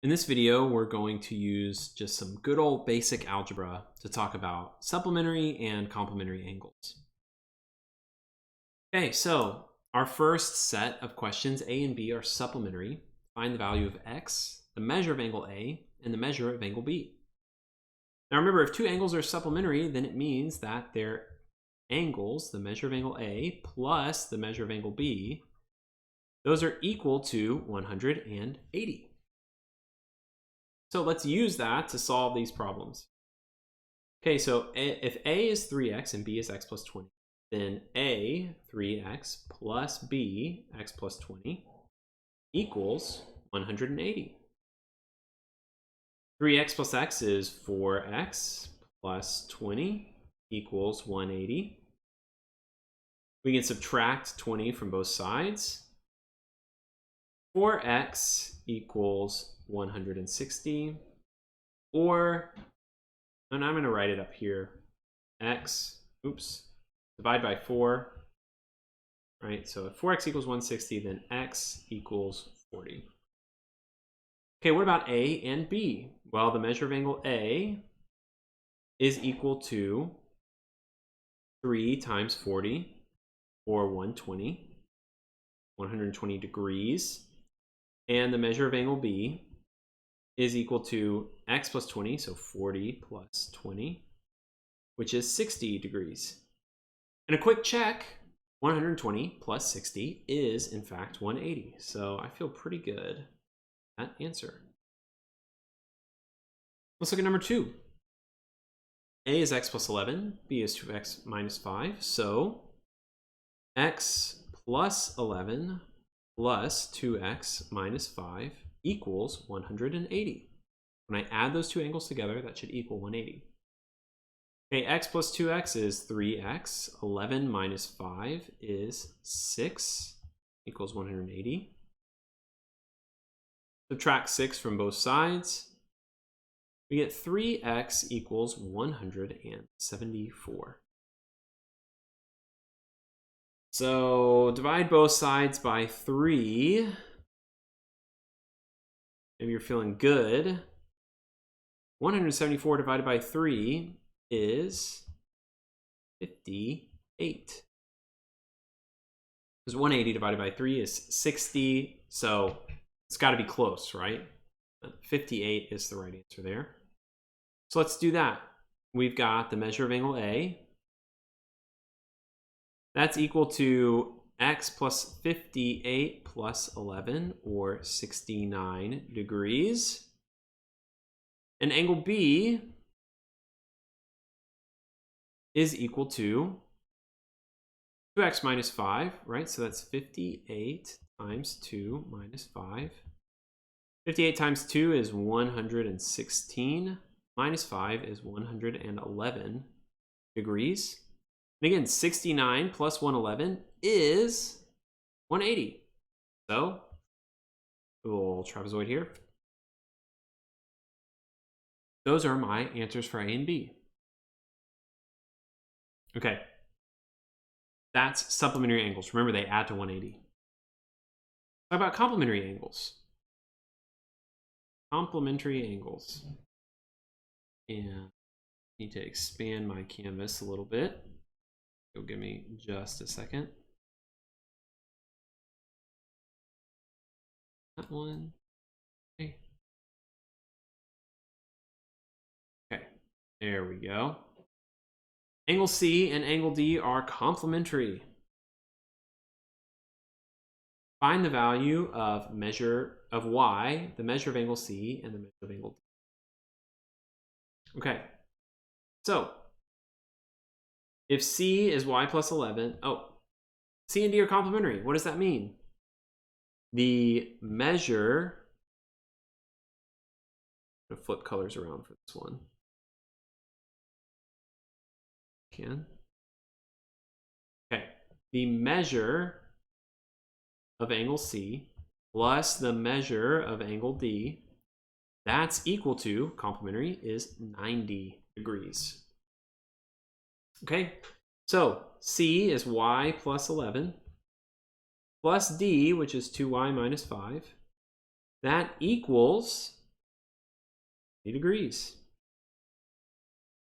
In this video, we're going to use just some good old basic algebra to talk about supplementary and complementary angles. Okay, so our first set of questions, A and B, are supplementary. Find the value of x, the measure of angle A, and the measure of angle B. Now remember, if two angles are supplementary, then it means that their angles, the measure of angle A plus the measure of angle B, those are equal to 180. So let's use that to solve these problems. Okay, so if A is 3x and B is x plus 20, then A, 3x plus B, x plus 20, equals 180. 3x plus x is 4x plus 20 equals 180. We can subtract 20 from both sides. 4x equals 160, or, and I'm going to write it up here, divide by 4, right? So if 4x equals 160, then x equals 40. Okay, what about A and B? Well, the measure of angle A is equal to 3 times 40, or 120 degrees. And the measure of angle B is equal to x plus 20, so 40 plus 20, which is 60 degrees. And a quick check, 120 plus 60 is, in fact, 180. So I feel pretty good at that answer. Let's look at number 2. A is x plus 11, B is 2x minus 5. So x plus 11 plus 2x minus 5 equals 180. When I add those two angles together, that should equal 180. Okay, x plus 2x is 3x. 11 minus 5 is 6, equals 180. Subtract 6 from both sides. We get 3x equals 174. So divide both sides by 3. Maybe you're feeling good. 174 divided by 3 is 58. Because 180 divided by 3 is 60. So it's got to be close, right? 58 is the right answer there. So let's do that. We've got the measure of angle A. That's equal to x plus 58 plus 11, or 69 degrees. And angle B is equal to 2x minus 5, right? So that's 58 times 2 minus 5. 58 times 2 is 116. Minus 5 is 111 degrees. And again, 69 plus 111 is 180. So, a little trapezoid here. Those are my answers for A and B. Okay. That's supplementary angles. Remember, they add to 180. How about complementary angles? Complementary angles. And I need to expand my canvas a little bit. It'll give me just a second. That one. Okay. Okay, there we go. Angle C and angle D are complementary. Find the value of measure of y, the measure of angle C, and the measure of angle D. Okay, so if C is y plus 11, C and D are complementary. What does that mean? The measure, I'm gonna flip colors around for this one. Okay, the measure of angle C plus the measure of angle D, that's equal to, complementary, is 90 degrees. Okay, so C is y plus 11 plus D, which is 2y minus 5. That equals degrees.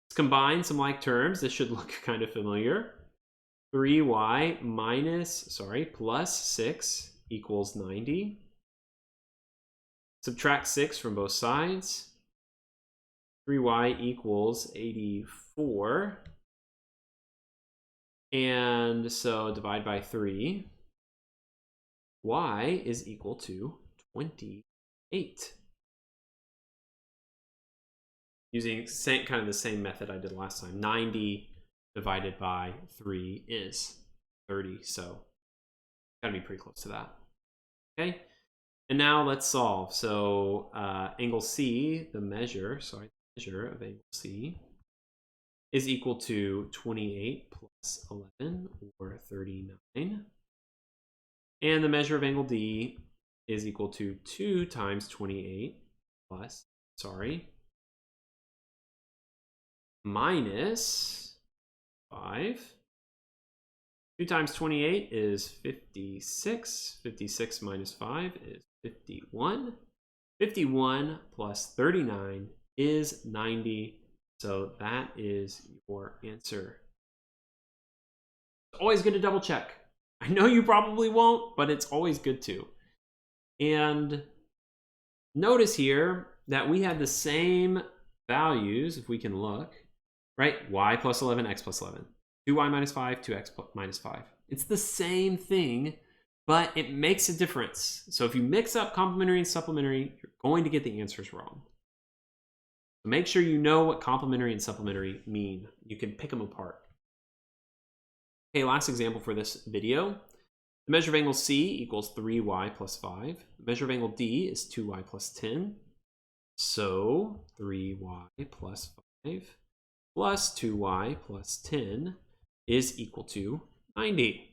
Let's combine some like terms. This should look kind of familiar. 3y plus 6 equals 90. Subtract 6 from both sides. 3y equals 84. And so divide by 3. Y is equal to 28. Using kind of the same method I did last time. 90 divided by 3 is 30. So gotta be pretty close to that. Okay. And now let's solve. So angle C, the measure of angle C is equal to 28 plus 11, or 39. And the measure of angle D is equal to 2 times 28 minus 5. 2 times 28 is 56. 56 minus 5 is 51. 51 plus 39 is 90. So that is your answer. It's always good to double check. I know you probably won't, but it's always good to. And notice here that we have the same values, if we can look, right? Y plus 11, x plus 11. 2y minus 5, 2x minus 5. It's the same thing, but it makes a difference. So if you mix up complementary and supplementary, you're going to get the answers wrong. So make sure you know what complementary and supplementary mean. You can pick them apart. Okay, last example for this video. The measure of angle C equals 3y plus 5. The measure of angle D is 2y plus 10. So 3y plus 5 plus 2y plus 10 is equal to 90.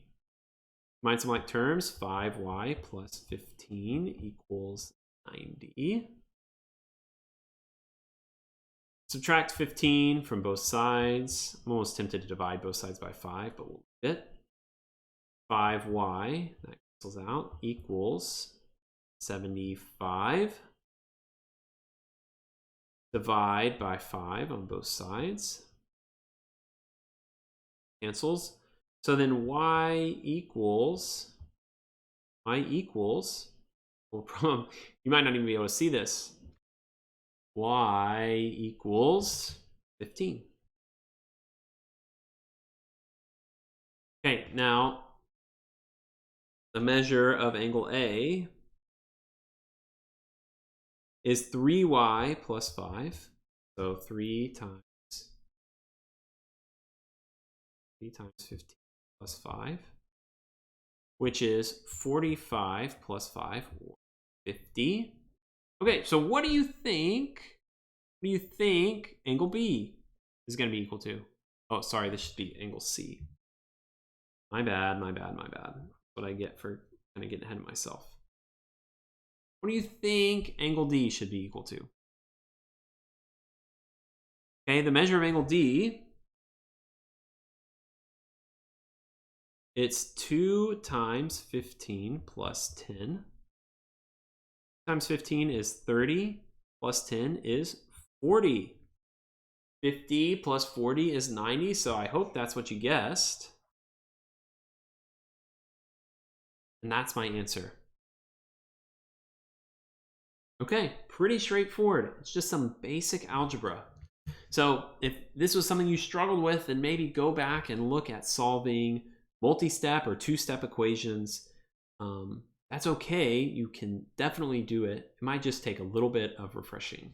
Combine some like terms. 5y plus 15 equals 90. Subtract 15 from both sides. I'm almost tempted to divide both sides by 5, but we'll leave it. 5y, that cancels out, equals 75. Divide by 5 on both sides. Cancels. So then y equals, well, you might not even be able to see this. Y equals 15. Okay, now the measure of angle A is 3y plus 5. So 3 times 15 plus 5, which is 45 plus 5, or 50. Okay, so what do you think? What do you think angle B is going to be equal to? Oh, sorry, this should be angle C. My bad. That's what I get for kind of getting ahead of myself. What do you think angle D should be equal to? Okay, the measure of angle D, it's 2 times 15 plus 10. Times 15 is 30, plus 10 is 40. 50 plus 40 is 90, so I hope that's what you guessed. And that's my answer. Okay, pretty straightforward. It's just some basic algebra. So if this was something you struggled with, then maybe go back and look at solving multi-step or two-step equations. That's okay. You can definitely do it. It might just take a little bit of refreshing.